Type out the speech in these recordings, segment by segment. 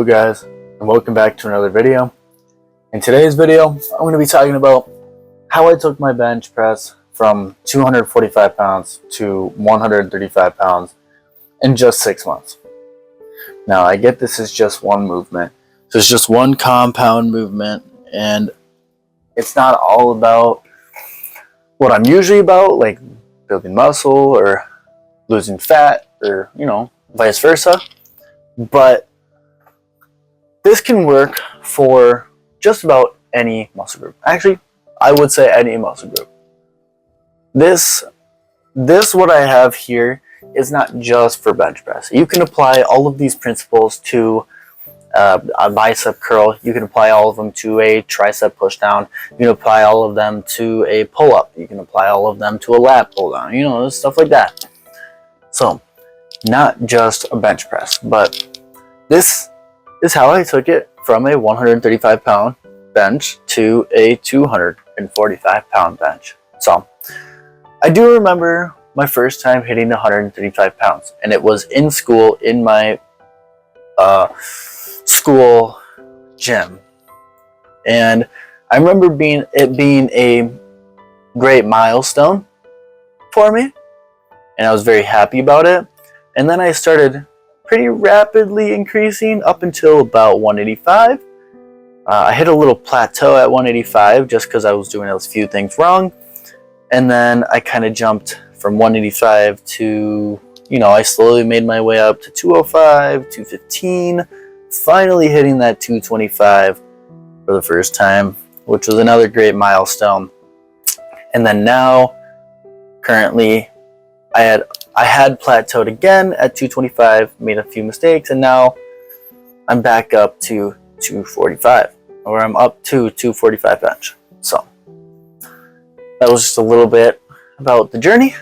Hello guys, and welcome back to another video. In today's video, I'm going to be talking about how I took my bench press from 245 pounds to 135 pounds in just 6 months. Now, I get this is just one movement. So it's just one compound movement, and it's not all about what I'm usually about, like building muscle or losing fat or, vice versa. But this can work for just about any muscle group. Actually, I would say any muscle group. This what I have here is not just for bench press. You can apply all of these principles to a bicep curl. You can apply all of them to a tricep push down. You can apply all of them to a pull up. You can apply all of them to a lat pull down. Stuff like that. So, not just a bench press, but this is how I took it from a 135 pound bench to a 245 pound bench. So, I do remember my first time hitting 135 pounds, and it was in school, in my school gym. And I remember it being a great milestone for me, and I was very happy about it. And then I started pretty rapidly increasing up until about 185. I hit a little plateau at 185 just because I was doing those few things wrong. And then I kind of jumped from 185 to, I slowly made my way up to 205, 215, finally hitting that 225 for the first time, which was another great milestone. And then now, currently, I had plateaued again at 225, made a few mistakes, and now I'm back up to 245, or I'm up to 245 bench. So that was just a little bit about the journey.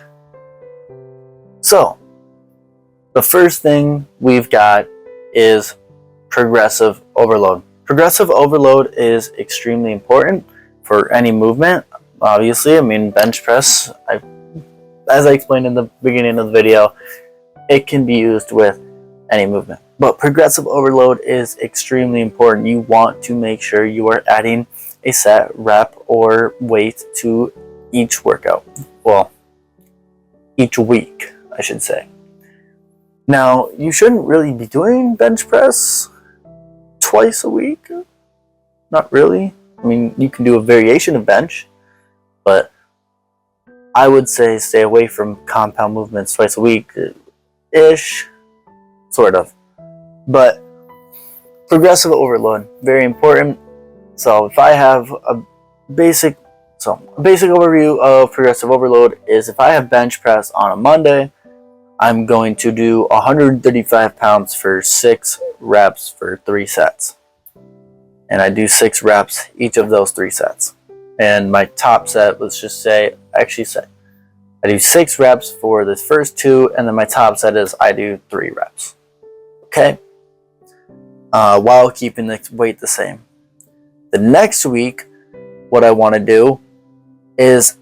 So the first thing we've got is progressive overload. Progressive overload is extremely important for any movement. Obviously, bench press, as I explained in the beginning of the video, it can be used with any movement. But progressive overload is extremely important. You want to make sure you are adding a set, rep, or weight to each workout. Well, each week, I should say. Now, you shouldn't really be doing bench press twice a week. Not really. You can do a variation of bench, but I would say stay away from compound movements twice a week-ish, sort of. But progressive overload, very important. So if I have a basic overview of progressive overload is if I have bench press on a Monday, I'm going to do 135 pounds for 6 reps for 3 sets. And I do 6 reps each of those 3 sets. And my top set, let's just say, I do 6 reps for the first 2, and then my top set is I do 3 reps. Okay? While keeping the weight the same. The next week, what I want to do is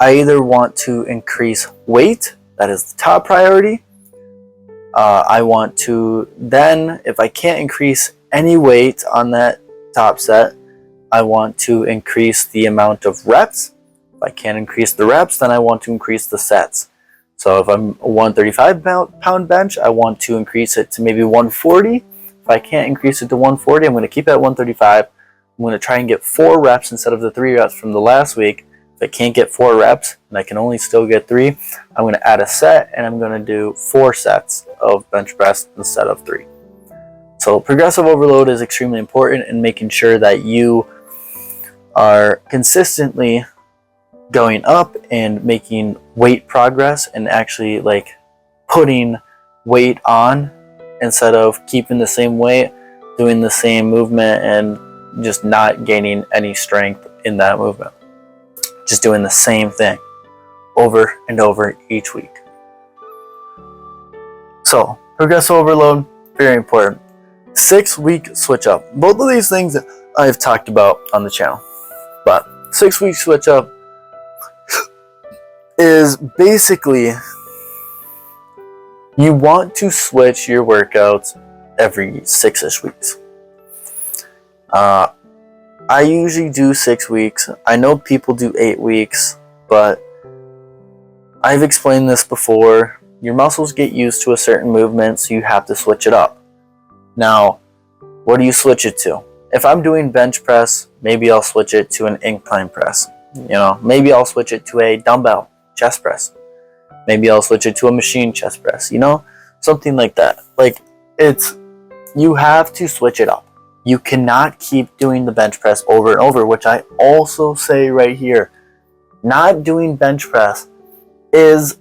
I either want to increase weight, that is the top priority. I want to then, if I can't increase any weight on that top set, I want to increase the amount of reps. If I can't increase the reps, then I want to increase the sets. So if I'm a 135 pound bench, I want to increase it to maybe 140. If I can't increase it to 140, I'm going to keep it at 135. I'm going to try and get 4 reps instead of the 3 reps from the last week. If I can't get 4 reps and I can only still get 3, I'm going to add a set, and I'm going to do 4 sets of bench press instead of 3. So progressive overload is extremely important in making sure that you are consistently going up and making weight progress and actually putting weight on instead of keeping the same weight, doing the same movement, and just not gaining any strength in that movement. Just doing the same thing over and over each week. So progressive overload, very important. 6-week switch up. Both of these things I've talked about on the channel. But 6-week switch up is basically you want to switch your workouts every 6-ish weeks. I usually do 6 weeks. I know people do 8 weeks, but I've explained this before. Your muscles get used to a certain movement, so you have to switch it up. Now, what do you switch it to? If I'm doing bench press, maybe I'll switch it to an incline press. Maybe I'll switch it to a dumbbell chest press. Maybe I'll switch it to a machine chest press, something like that. Like, you have to switch it up. You cannot keep doing the bench press over and over, which I also say right here. Not doing bench press is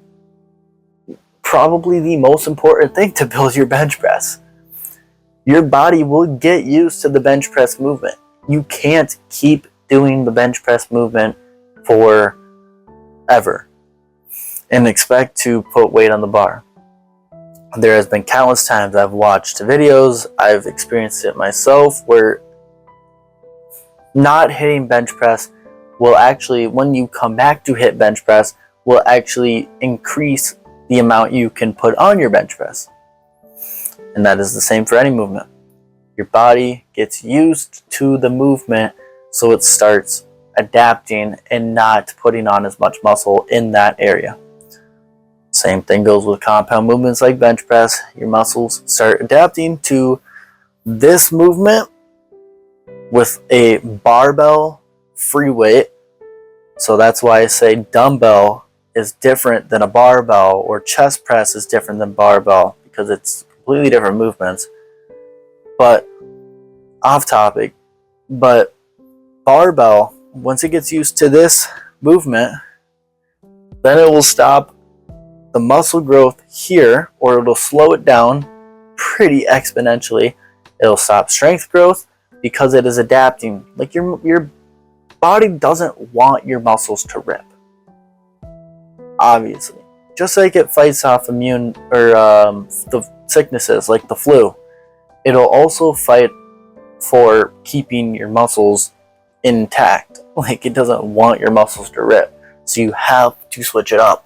probably the most important thing to build your bench press. Your body will get used to the bench press movement. You can't keep doing the bench press movement forever and expect to put weight on the bar. There has been countless times I've watched videos, I've experienced it myself, where not hitting bench press will actually, when you come back to hit bench press, will actually increase the amount you can put on your bench press. And that is the same for any movement. Your body gets used to the movement, so it starts adapting and not putting on as much muscle in that area. Same thing goes with compound movements like bench press. Your muscles start adapting to this movement with a barbell free weight. So that's why I say dumbbell is different than a barbell, or chest press is different than barbell, because it's completely different movements. But off topic, but barbell, once it gets used to this movement, then it will stop the muscle growth here, or it'll slow it down pretty exponentially. It'll stop strength growth because it is adapting. Like, your body doesn't want your muscles to rip, obviously. Just like it fights off immune or the sicknesses like the flu, it'll also fight for keeping your muscles intact. Like, it doesn't want your muscles to rip, so you have to switch it up.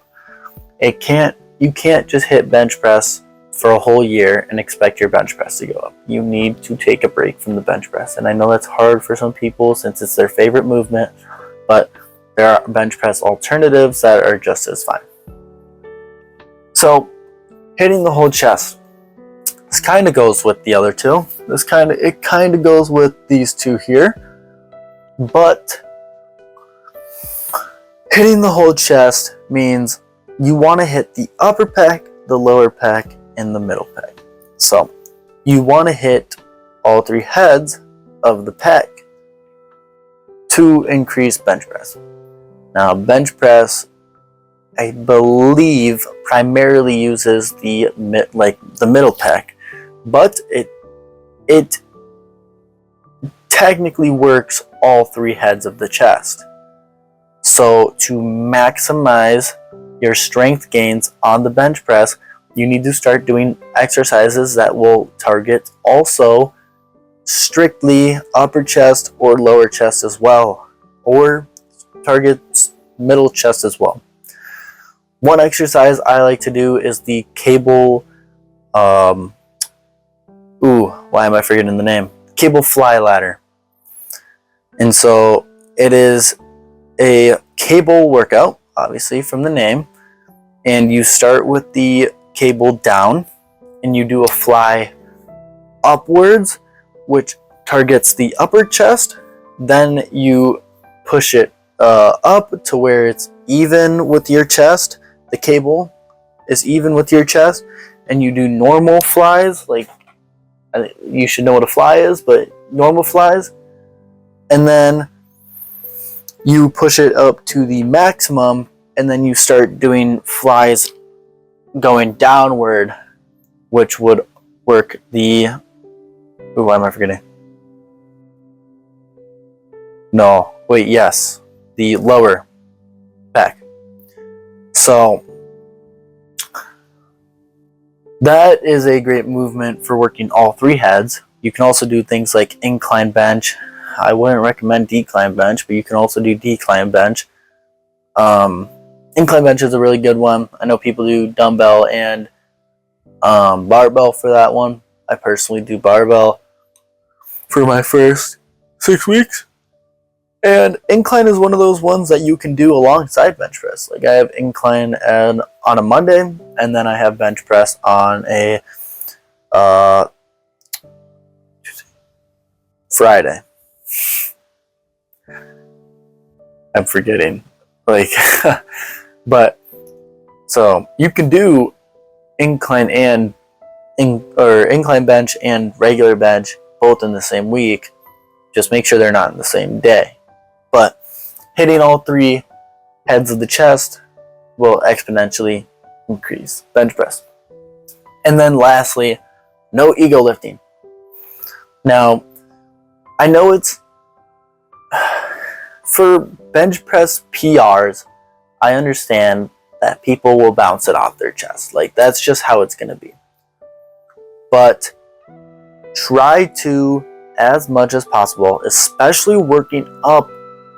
You can't just hit bench press for a whole year and expect your bench press to go up. You need to take a break from the bench press. And I know that's hard for some people since it's their favorite movement, but there are bench press alternatives that are just as fine. So, hitting the whole chest. This kind of goes with the other two. It kind of goes with these two here. But hitting the whole chest means you want to hit the upper pec, the lower pec, and the middle pec. So you want to hit all 3 heads of the pec to increase bench press. Now, bench press, I believe, primarily uses the middle pec, but it technically works all 3 heads of the chest. So to maximize your strength gains on the bench press, you need to start doing exercises that will target also strictly upper chest or lower chest as well, or target middle chest as well. One exercise I like to do is the cable, why am I forgetting the name? Cable fly ladder. And so it is a cable workout, obviously from the name, and you start with the cable down and you do a fly upwards, which targets the upper chest. Then you push it up to where it's even with your chest. The cable is even with your chest, and you do normal flies. Like, you should know what a fly is, but normal flies. And then you push it up to the maximum, and then you start doing flies going downward, which would work the... why am I forgetting? No, wait, yes. The lower back. So, that is a great movement for working all 3 heads. You can also do things like incline bench. I wouldn't recommend decline bench, but you can also do decline bench. Incline bench is a really good one. I know people do dumbbell and barbell for that one. I personally do barbell for my first 6 weeks. And incline is one of those ones that you can do alongside bench press. Like I have incline on a Monday, and then I have bench press on a Friday. I'm forgetting. Like, but so you can do incline and incline bench and regular bench both in the same week. Just make sure they're not in the same day. But hitting all 3 heads of the chest will exponentially increase bench press. And then lastly, no ego lifting. Now, I know it's for bench press PRs, I understand that people will bounce it off their chest. Like that's just how it's going to be. But try to, as much as possible, especially working up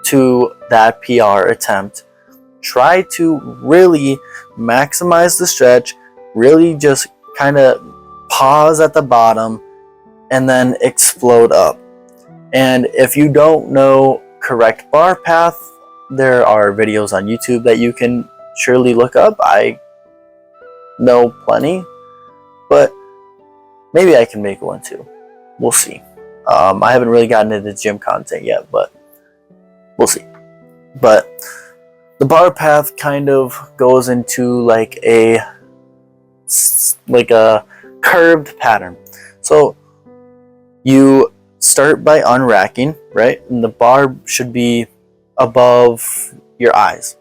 to that PR attempt, try to really maximize the stretch, really just kind of pause at the bottom and then explode up. And if you don't know correct bar path, there are videos on YouTube that you can surely look up. I know plenty, but maybe I can make one too. We'll see. I haven't really gotten into gym content yet, but we'll see. But the bar path kind of goes into like a curved pattern. So you start by unracking, right? And the bar should be above your eyes.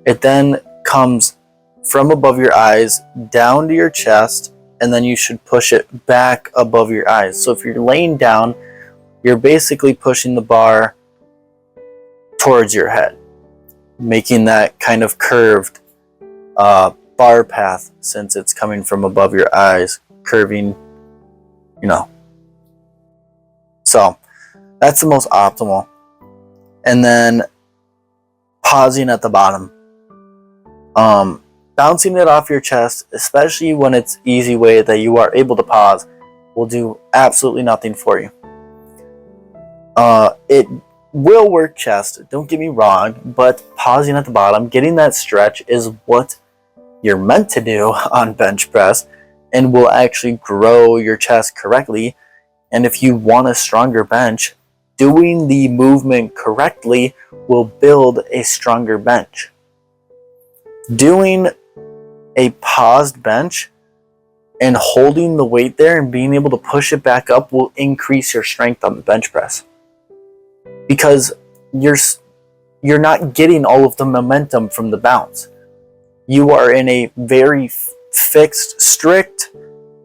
It then comes from above your eyes down to your chest, and then you should push it back above your eyes. So if you're laying down, you're basically pushing the bar towards your head, making that kind of curved bar path, since it's coming from above your eyes, curving, you know. So that's the most optimal. And then pausing at the bottom. Bouncing it off your chest, especially when it's easy way that you are able to pause, will do absolutely nothing for you. It will work chest, don't get me wrong, but pausing at the bottom, getting that stretch is what you're meant to do on bench press and will actually grow your chest correctly. And if you want a stronger bench, doing the movement correctly will build a stronger bench. Doing a paused bench and holding the weight there and being able to push it back up will increase your strength on the bench press, because you're not getting all of the momentum from the bounce. You are in a very fixed, strict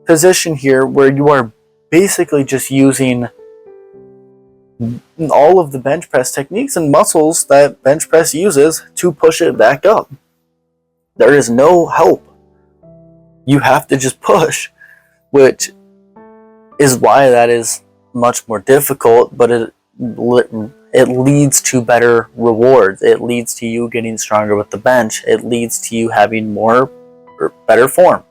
position here where you are basically just using all of the bench press techniques and muscles that bench press uses to push it back up. There is no help. You have to just push, which is why that is much more difficult, but it leads to better rewards. It leads to you getting stronger with the bench. It leads to you having more or better form.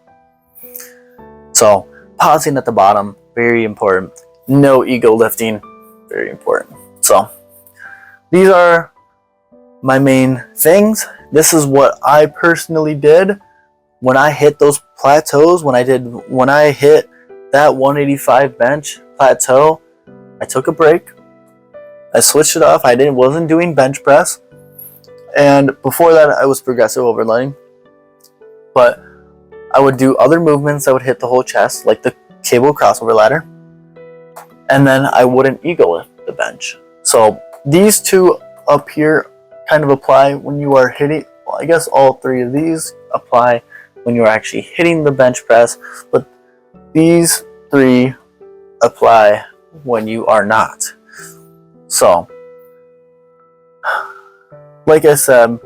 So pausing at the bottom, very important. No ego lifting, very important. So these are my main things. This is what I personally did when I hit those plateaus. When I hit that 185 bench plateau, I took a break. I switched it off. I wasn't doing bench press, and before that I was progressive overloading. But I would do other movements that would hit the whole chest, like the cable crossover ladder, and then I wouldn't ego lift the bench. So these two up here kind of apply when you are hitting, well, I guess all 3 of these apply when you are actually hitting the bench press, but these 3 apply when you are not. So, like I said,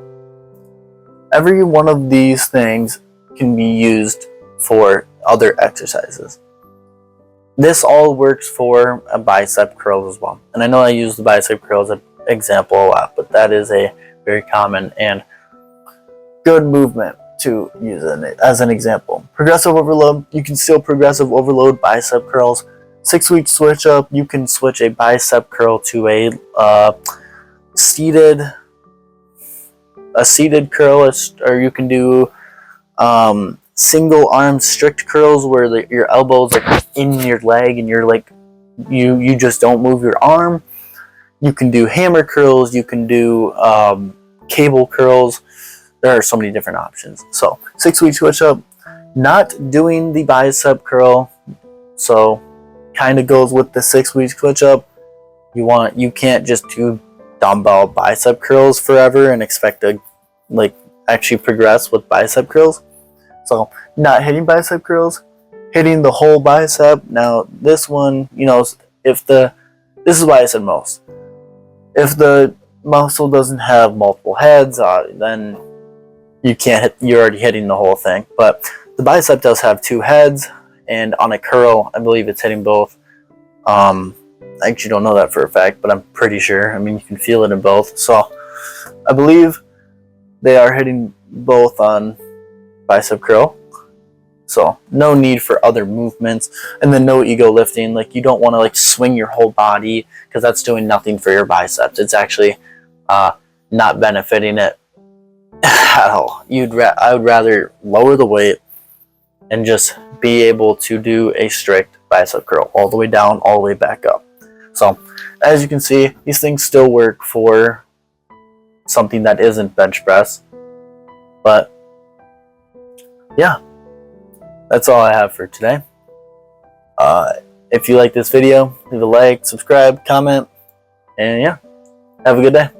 every one of these things can be used for other exercises. This all works for a bicep curl as well. And I know I use the bicep curl as an example a lot, but that is a very common and good movement to use it as an example. Progressive overload, you can still progressive overload bicep curls. 6-week switch up, you can switch a bicep curl to a seated curl, or you can do single arm strict curls where your elbows are in your leg and you're like you just don't move your arm. You can do hammer curls, you can do cable curls. There are so many different options. So 6-week switch up, not doing the bicep curl, so kind of goes with the 6-week switch up. You can't just do dumbbell bicep curls forever and expect to like actually progress with bicep curls. So not hitting bicep curls, hitting the whole bicep. Now this one, this is why I said most. If the muscle doesn't have multiple heads, then you can't hit, you're already hitting the whole thing. But the bicep does have 2 heads, and on a curl, I believe it's hitting both. I actually don't know that for a fact, but I'm pretty sure. I mean, you can feel it in both. So I believe they are hitting both on bicep curl. So no need for other movements, and then no ego lifting. Like, you don't want to like swing your whole body, because that's doing nothing for your biceps. It's actually not benefiting it at all. I would rather lower the weight and just be able to do a strict bicep curl all the way down, all the way back up. So as you can see, these things still work for something that isn't bench press. But yeah, that's all I have for today. If you like this video, leave a like, subscribe, comment, and yeah, have a good day.